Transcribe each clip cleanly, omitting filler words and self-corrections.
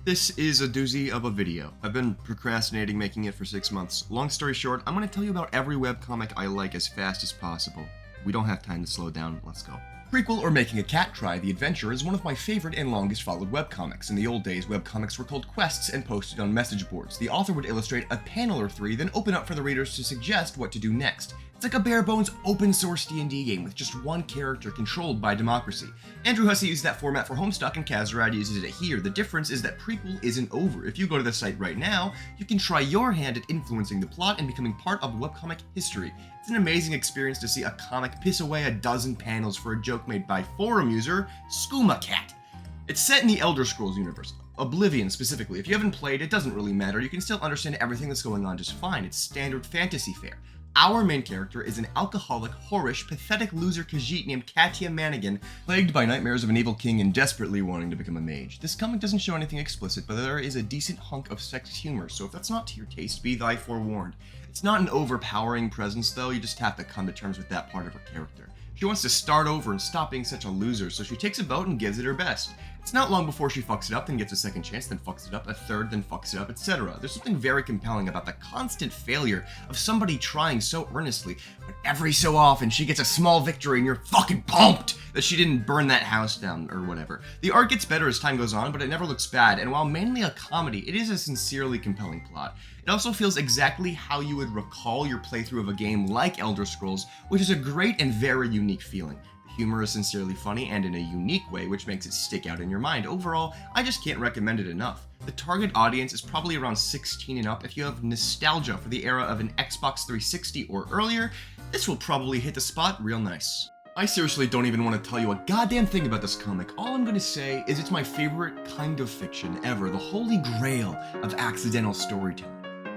This is a doozy of a video. I've been procrastinating making it for 6 months. Long story short, I'm going to tell you about every webcomic I like as fast as possible. We don't have time to slow down, let's go. Prequel or Making a Cat Try the Adventure is one of my favorite and longest followed webcomics. In the old days, webcomics were called quests and posted on message boards. The author would illustrate a panel or three, then open up for the readers to suggest what to do next. It's like a bare-bones open-source D&D game with just one character controlled by democracy. Andrew Hussey used that format for Homestuck, and Kazrad uses it here. The difference is that Prequel isn't over. If you go to the site right now, you can try your hand at influencing the plot and becoming part of webcomic history. It's an amazing experience to see a comic piss away a dozen panels for a joke made by forum user Skooma Cat. It's set in the Elder Scrolls universe. Oblivion specifically. If you haven't played, it doesn't really matter. You can still understand everything that's going on just fine. It's standard fantasy fare. Our main character is an alcoholic, whorish, pathetic loser Khajiit named Katia Manigan, plagued by nightmares of an evil king and desperately wanting to become a mage. This comic doesn't show anything explicit, but there is a decent hunk of sexist humor, so if that's not to your taste, be thy forewarned. It's not an overpowering presence though, you just have to come to terms with that part of her character. She wants to start over and stop being such a loser, so she takes a boat and gives it her best. It's not long before she fucks it up, then gets a second chance, then fucks it up, a third, then fucks it up, etc. There's something very compelling about the constant failure of somebody trying so earnestly, but every so often she gets a small victory and you're fucking pumped that she didn't burn that house down or whatever. The art gets better as time goes on, but it never looks bad, and while mainly a comedy, it is a sincerely compelling plot. It also feels exactly how you would recall your playthrough of a game like Elder Scrolls, which is a great and very unique feeling. The humor is sincerely funny and in a unique way, which makes it stick out in your mind. Overall, I just can't recommend it enough. The target audience is probably around 16 and up. If you have nostalgia for the era of an Xbox 360 or earlier, this will probably hit the spot real nice. I seriously don't even want to tell you a goddamn thing about this comic. All I'm going to say is it's my favorite kind of fiction ever, the holy grail of accidental storytelling.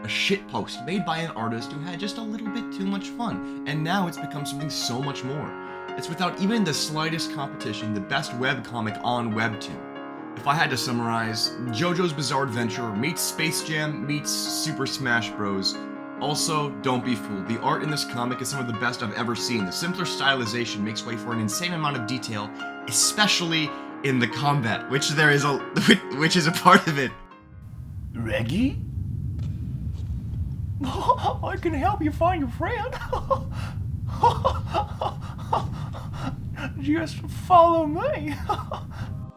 A shitpost made by an artist who had just a little bit too much fun, and now it's become something so much more. It's without even the slightest competition the best webcomic on Webtoon. If I had to summarize, JoJo's Bizarre Adventure meets Space Jam meets Super Smash Bros. Also, don't be fooled, the art in this comic is some of the best I've ever seen. The simpler stylization makes way for an insane amount of detail, especially in the combat, which is a part of it. Reggie? I can help you find your friend. Just follow me.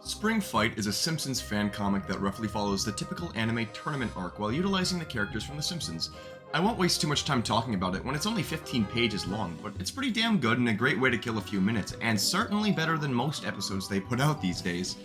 Springfight is a Simpsons fan comic that roughly follows the typical anime tournament arc while utilizing the characters from The Simpsons. I won't waste too much time talking about it when it's only 15 pages long, but it's pretty damn good and a great way to kill a few minutes, and certainly better than most episodes they put out these days.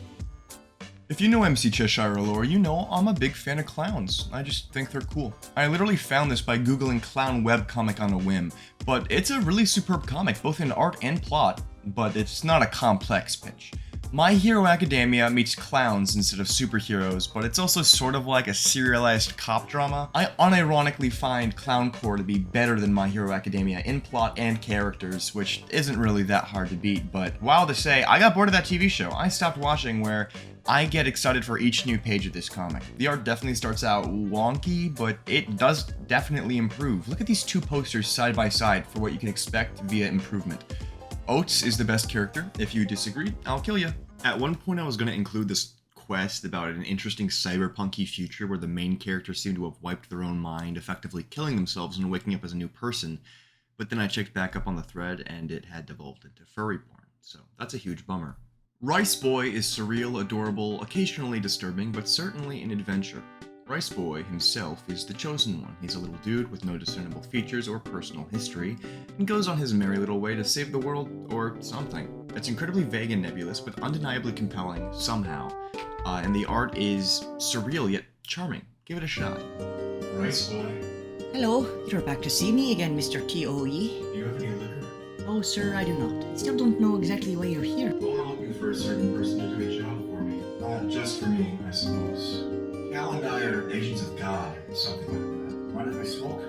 If you know MC Cheshire lore, you know I'm a big fan of clowns. I just think they're cool. I literally found this by googling clown webcomic on a whim, but it's a really superb comic, both in art and plot, but it's not a complex pitch. My Hero Academia meets clowns instead of superheroes, but it's also sort of like a serialized cop drama. I unironically find Clowncore to be better than My Hero Academia in plot and characters, which isn't really that hard to beat, but wild to say, I got bored of that TV show. I stopped watching where I get excited for each new page of this comic. The art definitely starts out wonky, but it does definitely improve. Look at these two posters side by side for what you can expect via improvement. Oates is the best character. If you disagree, I'll kill you. At one point I was going to include this quest about an interesting cyberpunky future where the main characters seem to have wiped their own mind, effectively killing themselves and waking up as a new person, but then I checked back up on the thread and it had devolved into furry porn, so that's a huge bummer. Rice Boy is surreal, adorable, occasionally disturbing, but certainly an adventure. Rice Boy himself is the chosen one. He's a little dude with no discernible features or personal history, and goes on his merry little way to save the world, or something. It's incredibly vague and nebulous, but undeniably compelling, somehow. And the art is surreal yet charming. Give it a shot. Rice Boy. Hello, you're back to see me again, Mr. T.O.E. Do you have any liquor? Oh, sir, I do not. Still don't know exactly why you're here. Well, I'm looking for a certain person to do a job for me. Just for me, I suppose. Cal and I are agents of God, or something like that. Mind if I smoke?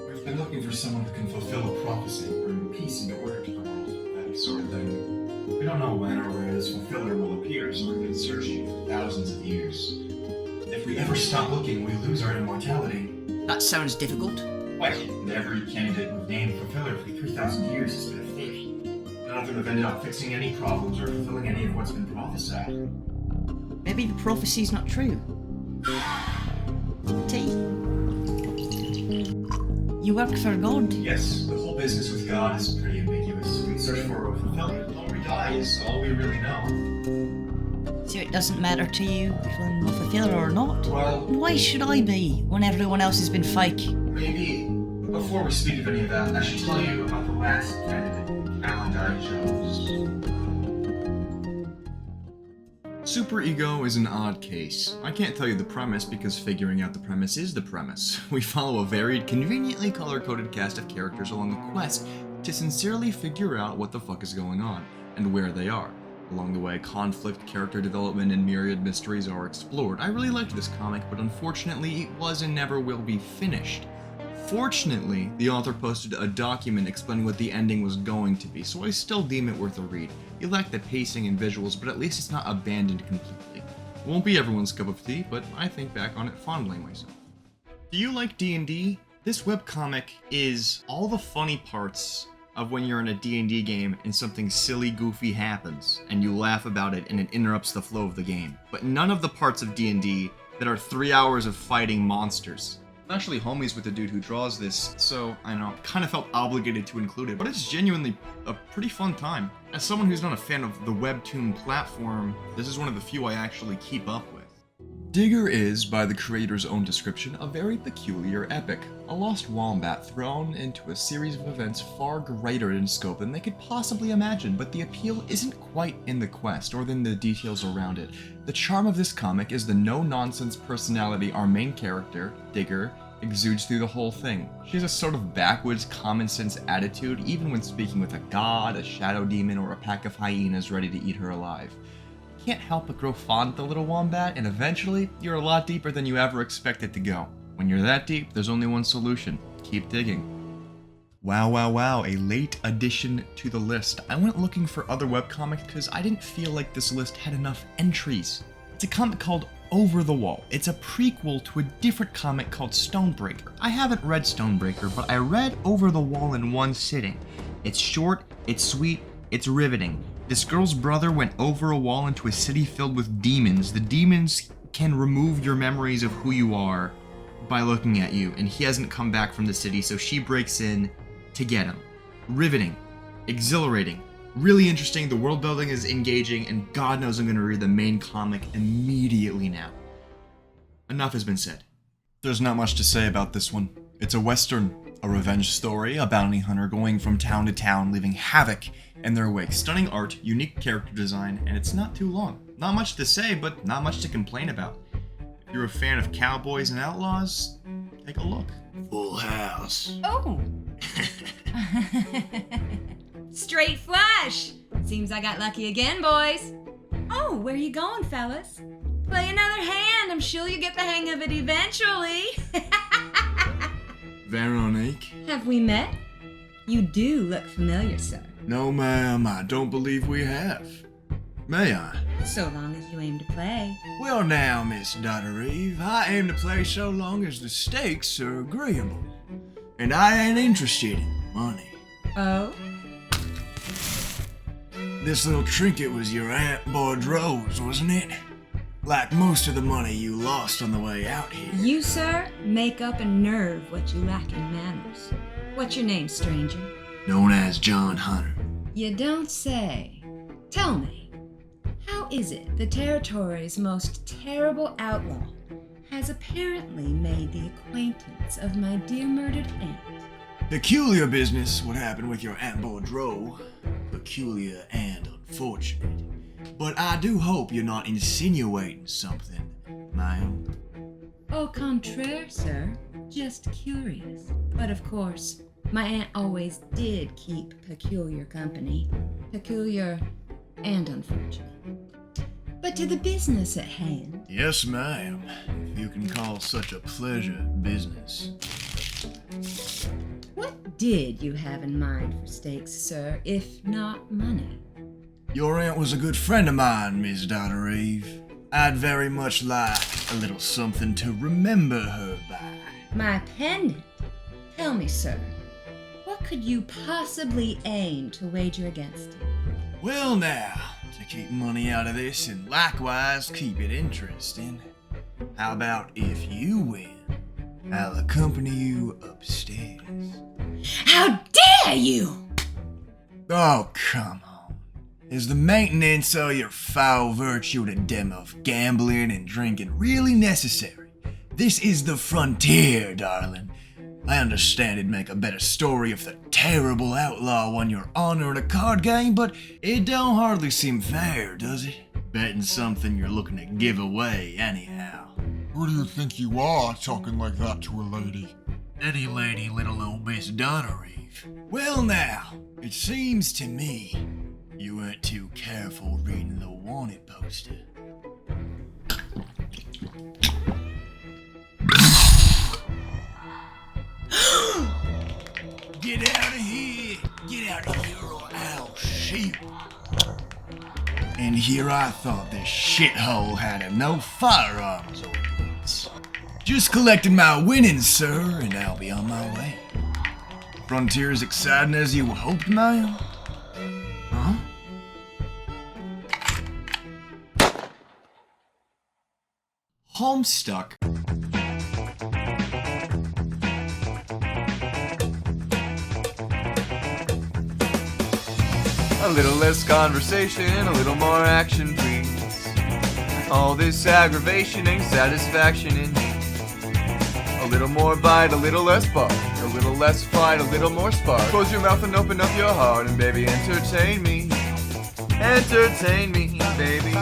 We've been looking for someone who can fulfill a prophecy, bring peace and order to the world, that sort of thing. We don't know when or where this fulfiller will appear, so we've been searching for thousands of years. If we ever stop looking, we lose our immortality. That sounds difficult. Well, every candidate we've named fulfiller for 3,000 years has been a fake. None of them have ended up fixing any problems or fulfilling any of what's been prophesied. Maybe the prophecy's not true. You work for God. Yes, the whole business with God is pretty ambiguous. We search for fulfillment or we die is all we really know. So it doesn't matter to you if I'm a fulfiller or not? Well, Why should I be when everyone else has been fake? maybe before we speak of any of that, I should tell you about the last candidate, Alan I chose. Superego is an odd case. I can't tell you the premise because figuring out the premise is the premise. We follow a varied, conveniently color-coded cast of characters along a quest to sincerely figure out what the fuck is going on and where they are. Along the way, conflict, character development, and myriad mysteries are explored. I really liked this comic, but unfortunately it was and never will be finished. Fortunately, the author posted a document explaining what the ending was going to be, so I still deem it worth a read. You lack the pacing and visuals, but at least it's not abandoned completely. It won't be everyone's cup of tea, but I think back on it fondly myself. Do you like D&D? This webcomic is all the funny parts of when you're in a D&D game and something silly, goofy happens, and you laugh about it and it interrupts the flow of the game. But none of the parts of D&D that are 3 hours of fighting monsters. I'm actually homies with the dude who draws this, so I know, kind of felt obligated to include it, but it's genuinely a pretty fun time. As someone who's not a fan of the webtoon platform, this is one of the few I actually keep up with. Digger is, by the creator's own description, a very peculiar epic. A lost wombat thrown into a series of events far greater in scope than they could possibly imagine, but the appeal isn't quite in the quest or in the details around it. The charm of this comic is the no-nonsense personality our main character, Digger, exudes through the whole thing. She has a sort of backwoods, common-sense attitude, even when speaking with a god, a shadow demon, or a pack of hyenas ready to eat her alive. You can't help but grow fond of the little wombat, and eventually, you're a lot deeper than you ever expected to go. When you're that deep, there's only one solution. Keep digging. Wow, a late addition to the list. I went looking for other webcomics because I didn't feel like this list had enough entries. It's a comic called Over the Wall. It's a prequel to a different comic called Stonebreaker. I haven't read Stonebreaker, but I read Over the Wall in one sitting. It's short, it's sweet, it's riveting. This girl's brother went over a wall into a city filled with demons. The demons can remove your memories of who you are by looking at you, and he hasn't come back from the city, so she breaks in to get him. Riveting, exhilarating, really interesting. The world building is engaging, and God knows I'm going to read the main comic immediately now. Enough has been said. There's not much to say about this one. It's a western, a revenge story, a bounty hunter going from town to town, leaving havoc in their wake. Stunning art, unique character design, and it's not too long. Not much to say, but not much to complain about. If you're a fan of cowboys and outlaws, take a look. Full house. Oh! Straight flush! Seems I got lucky again, boys. Oh, where you going, fellas? Play another hand. I'm sure you get the hang of it eventually. Veronique? Have we met? You do look familiar, sir. No, ma'am, I don't believe we have. May I? So long as you aim to play. Well now, Miss Daughter Eve, I aim to play so long as the stakes are agreeable. And I ain't interested in money. Oh? This little trinket was your Aunt Bordeaux's, wasn't it? Like most of the money you lost on the way out here. You, sir, make up and nerve what you lack in manners. What's your name, stranger? Known as John Hunter. You don't say. Tell me, how is it the territory's most terrible outlaw has apparently made the acquaintance of my dear murdered aunt? Peculiar business what happened with your Aunt Bordeaux. Peculiar and unfortunate. But I do hope you're not insinuating something, ma'am. Au contraire, sir. Just curious. But of course, my aunt always did keep peculiar company. Peculiar and unfortunate. But to the business at hand. Yes, ma'am. If you can call such a pleasure business. What did you have in mind for stakes, sir, if not money? Your aunt was a good friend of mine, Miss Daughter Eve. I'd very much like a little something to remember her by. My pendant? Tell me, sir, what could you possibly aim to wager against it? Well now, to keep money out of this and likewise keep it interesting, how about if you win, I'll accompany you upstairs. How dare you! Oh, come on. Is the maintenance of your foul virtue and dem of gambling and drinking really necessary? This is the frontier, darling. I understand it'd make a better story if the terrible outlaw won your honor in a card game, but it don't hardly seem fair, does it? Betting something you're looking to give away anyhow. Who do you think you are, talking like that to a lady? Any lady, little old Miss Donnereve. Well now, it seems to me you weren't too careful reading the wanted poster. Get out of here! Get out of here or I'll shoot! And here I thought this shithole had no firearms ordinance. Just collected my winnings, sir, and I'll be on my way. Frontier as exciting as you hoped, ma'am? Huh? Homestuck. A little less conversation, a little more action, please. All this aggravation ain't satisfaction in me. A little more bite, a little less bark. A little less fight, a little more spark. Close your mouth and open up your heart, and baby, entertain me. Entertain me, baby.